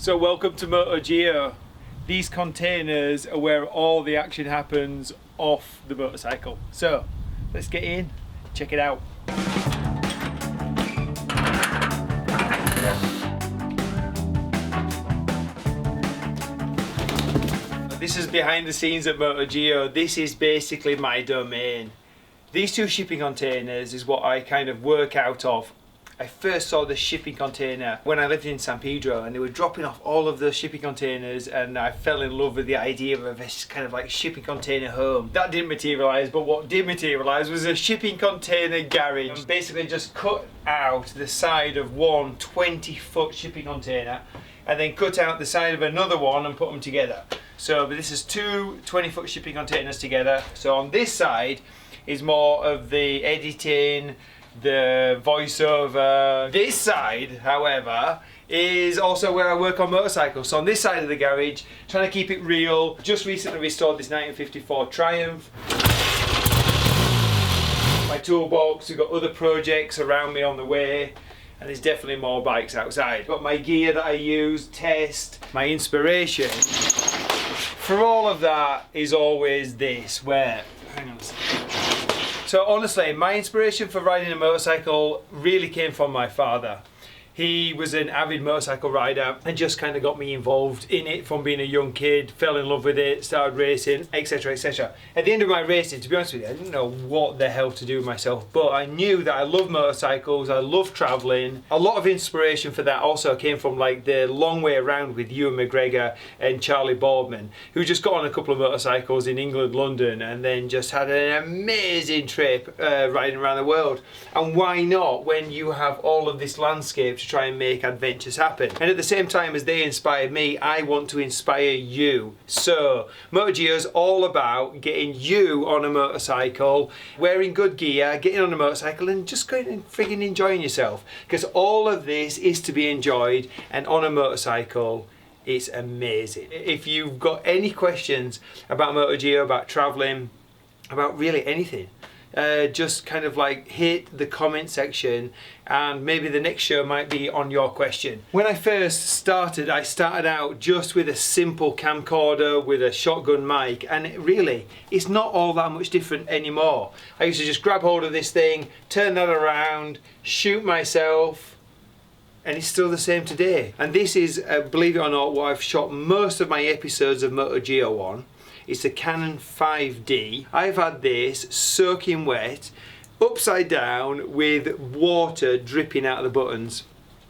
So welcome to MotoGeo. These containers are where all the action happens off the motorcycle. So let's get in, check it out. This is behind the scenes at MotoGeo. This is basically my domain. These two shipping containers is what I kind of work out of. I first saw the shipping container when I lived in San Pedro, and they were dropping off all of those shipping containers, and I fell in love with the idea of this kind of like shipping container home. That didn't materialise, but what did materialise was a shipping container garage. I basically just cut out the side of one 20-foot shipping container and then cut out the side of another one and put them together. So but this is two 20-foot shipping containers together. So on this side is more of the editing, the voiceover. This side, however, is also where I work on motorcycles. So on this side of the garage, trying to keep it real. Just recently restored this 1954 Triumph. My toolbox, we've got other projects around me on the way, and there's definitely more bikes outside. Got my gear that I use, test, my inspiration. For all of that is always this, where, hang on a second. So honestly, my inspiration for riding a motorcycle really came from my father. He was an avid motorcycle rider and just kind of got me involved in it from being a young kid, fell in love with it, started racing, etc, etc. At the end of my racing, to be honest with you, I didn't know what the hell to do with myself, but I knew that I love motorcycles, I love travelling. A lot of inspiration for that also came from like the long way around with Ewan McGregor and Charlie Boardman, who just got on a couple of motorcycles in England, London, and then just had an amazing trip riding around the world. And why not when you have all of this landscape to try and make adventures happen? And at the same time as they inspired me, I want to inspire you. So MotoGeo is all about getting you on a motorcycle, wearing good gear, getting on a motorcycle and just going and frigging enjoying yourself, because all of this is to be enjoyed, and on a motorcycle it's amazing. If you've got any questions about MotoGeo, about traveling, about really anything, just kind of like hit the comment section and maybe the next show might be on your question. When I first started, I started out just with a simple camcorder with a shotgun mic, and it's not all that much different anymore. I used to just grab hold of this thing, turn that around, shoot myself, and it's still the same today. And this is, believe it or not, what I've shot most of my episodes of MotoGeo on. It's a Canon 5D. I've had this soaking wet, upside down with water dripping out of the buttons.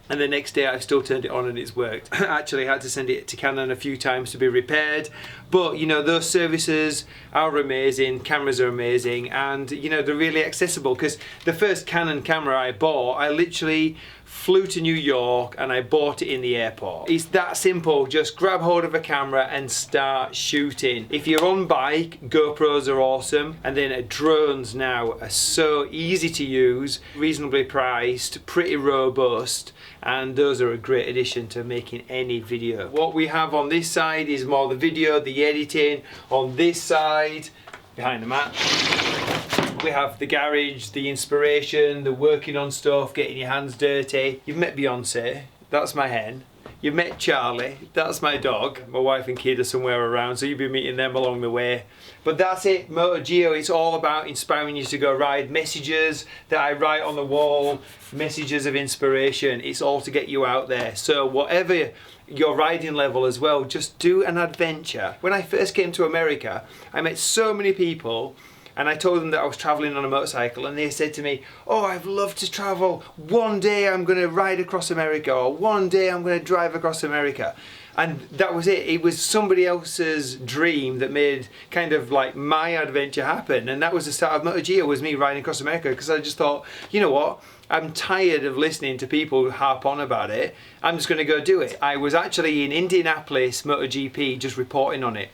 And the next day I've still turned it on and it's worked. Actually, I had to send it to Canon a few times to be repaired. But you know, those services are amazing, cameras are amazing, and you know, they're really accessible, because the first Canon camera I bought, I literally flew to New York and I bought it in the airport. It's that simple. Just grab hold of a camera and start shooting. If you're on bike, GoPros are awesome, and then drones now are so easy to use, reasonably priced, pretty robust, and those are a great addition to making any video. What we have on this side is more the video, the editing. On this side, behind the mat, we have the garage, the inspiration, the working on stuff, getting your hands dirty. You've met Beyonce, that's my hen. You've met Charlie, that's my dog. My wife and kid are somewhere around, so you'll be meeting them along the way. But that's it, MotoGeo, it's all about inspiring you to go ride. Messages that I write on the wall, messages of inspiration, it's all to get you out there. So whatever your riding level as well, just do an adventure. When I first came to America, I met so many people, and I told them that I was traveling on a motorcycle, and they said to me, oh, I'd love to travel. One day I'm going to ride across America, or one day I'm going to drive across America. And that was it. It was somebody else's dream that made kind of like my adventure happen. And that was the start of MotoGeo, was me riding across America, because I just thought, you know what? I'm tired of listening to people harp on about it. I'm just going to go do it. I was actually in Indianapolis MotoGP just reporting on it.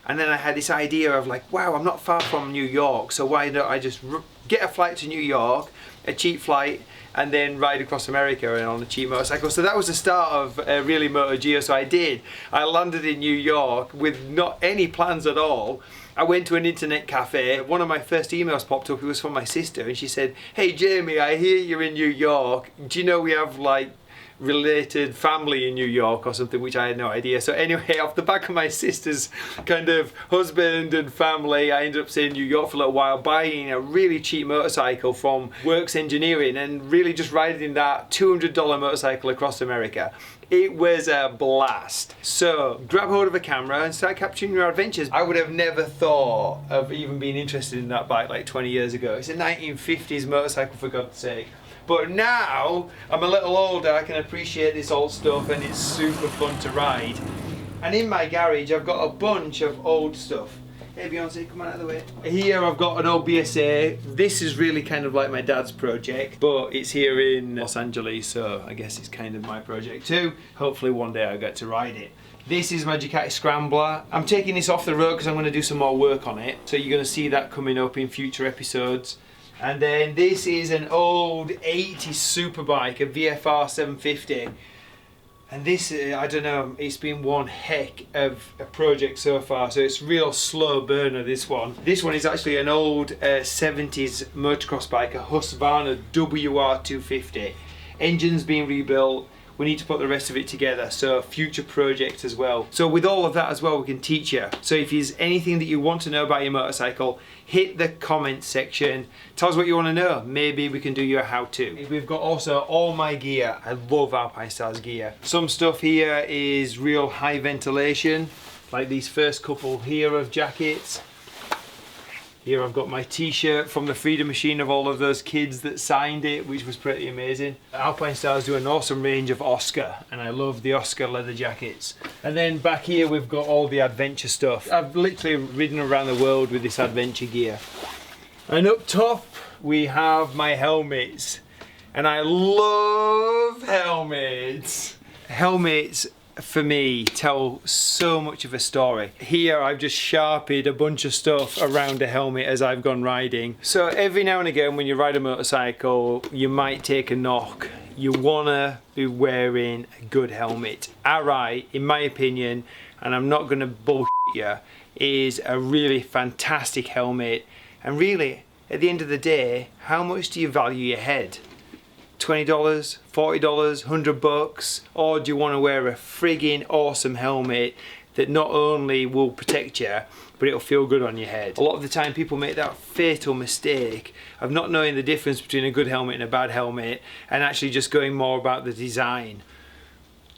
And then I had this idea of like, wow, I'm not far from New York, so why don't I just get a flight to New York, a cheap flight, and then ride across America and on a cheap motorcycle. So that was the start of really MotoGeo. So I did. I landed in New York with not any plans at all. I went to an internet cafe. One of my first emails popped up. It was from my sister, and she said, hey Jamie, I hear you're in New York. Do you know we have like related family in New York or something, which I had no idea. So anyway, off the back of my sister's kind of husband and family, I ended up staying in New York for a little while, buying a really cheap motorcycle from Works Engineering and really just riding that $200 motorcycle across America. It was a blast. So grab hold of a camera and start capturing your adventures. I would have never thought of even being interested in that bike like 20 years ago. It's a 1950s motorcycle, for God's sake. But now I'm a little older, I can appreciate this old stuff and it's super fun to ride. And in my garage I've got a bunch of old stuff. Hey Beyonce, come on out of the way. Here I've got an old BSA. This is really kind of like my dad's project, but it's here in Los Angeles, so I guess it's kind of my project too. Hopefully one day I'll get to ride it. This is my Ducati Scrambler. I'm taking this off the road because I'm going to do some more work on it. So you're going to see that coming up in future episodes. And then this is an old 80s superbike, a VFR 750. And this, I don't know, it's been one heck of a project so far. So it's real slow burner, this one. This one is actually an old 70s motocross bike, a Husqvarna WR250. Engine's being rebuilt. We need to put the rest of it together, so future projects as well. So with all of that as well, we can teach you. So if there's anything that you want to know about your motorcycle, hit the comment section. Tell us what you want to know. Maybe we can do your how-to. We've got also all my gear. I love Alpinestars gear. Some stuff here is real high ventilation, like these first couple here of jackets. Here I've got my t-shirt from the Freedom Machine of all of those kids that signed it, which was pretty amazing. Alpinestars do an awesome range of Oscar, and I love the Oscar leather jackets. And then back here we've got all the adventure stuff. I've literally ridden around the world with this adventure gear. And up top we have my helmets. And I love helmets. Helmets for me tell so much of a story. Here I've just sharpied a bunch of stuff around a helmet as I've gone riding. So every now and again when you ride a motorcycle you might take a knock. You wanna be wearing a good helmet. Arai, in my opinion, and I'm not gonna bullshit you, is a really fantastic helmet. And really, at the end of the day, how much do you value your head? $20, $40, $100, or do you want to wear a friggin' awesome helmet that not only will protect you, but it'll feel good on your head? A lot of the time people make that fatal mistake of not knowing the difference between a good helmet and a bad helmet and actually just going more about the design.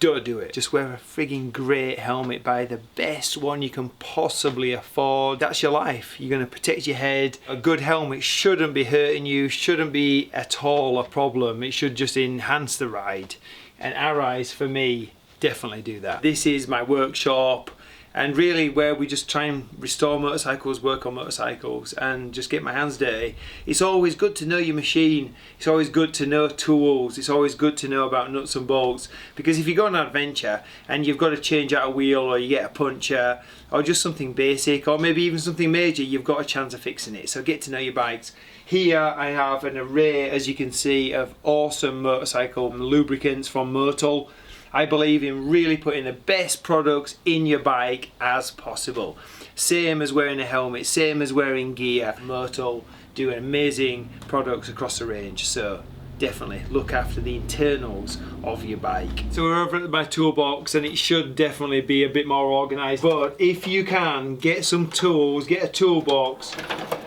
Don't do it. Just wear a friggin' great helmet. Buy the best one you can possibly afford. That's your life. You're going to protect your head. A good helmet shouldn't be hurting you, shouldn't be at all a problem. It should just enhance the ride. And Arais, for me, definitely do that. This is my workshop, and really where we just try and restore motorcycles, work on motorcycles and just get my hands dirty. It's always good to know your machine. It's always good to know tools. It's always good to know about nuts and bolts, because if you go on an adventure and you've got to change out a wheel, or you get a puncture, or just something basic, or maybe even something major, you've got a chance of fixing it. So get to know your bikes. Here I have an array, as you can see, of awesome motorcycle lubricants from Moto. I believe in really putting the best products in your bike as possible. Same as wearing a helmet, same as wearing gear. Moto do amazing products across the range, so definitely look after the internals of your bike. So we're over at my toolbox, and it should definitely be a bit more organised, but if you can, get some tools, get a toolbox,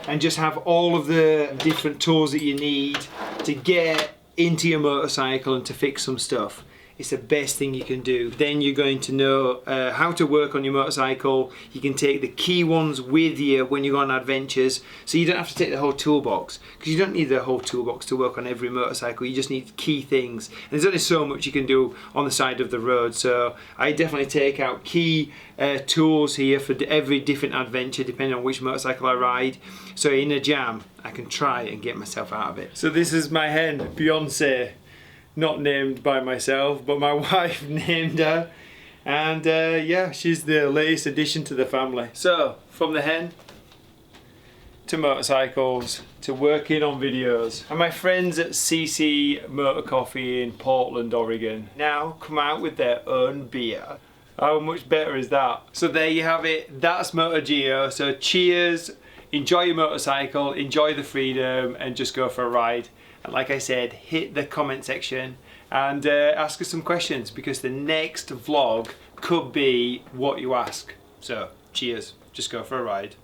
and just have all of the different tools that you need to get into your motorcycle and to fix some stuff. It's the best thing you can do. Then you're going to know how to work on your motorcycle. You can take the key ones with you when you go on adventures, so you don't have to take the whole toolbox, because you don't need the whole toolbox to work on every motorcycle. You just need key things, and there's only so much you can do on the side of the road. So I definitely take out key tools here for every different adventure, depending on which motorcycle I ride. So in a jam, I can try and get myself out of it. So this is my hen, Beyonce. Not named by myself, but my wife named her, and yeah, she's the latest addition to the family. So from the hen to motorcycles to working on videos, and my friends at CC Motor Coffee in Portland, Oregon now come out with their own beer. How much better is that? So there you have it. That's MotoGeo. So cheers, enjoy your motorcycle, enjoy the freedom, and just go for a ride. And like I said, hit the comment section and ask us some questions, because the next vlog could be what you ask. So cheers, just go for a ride.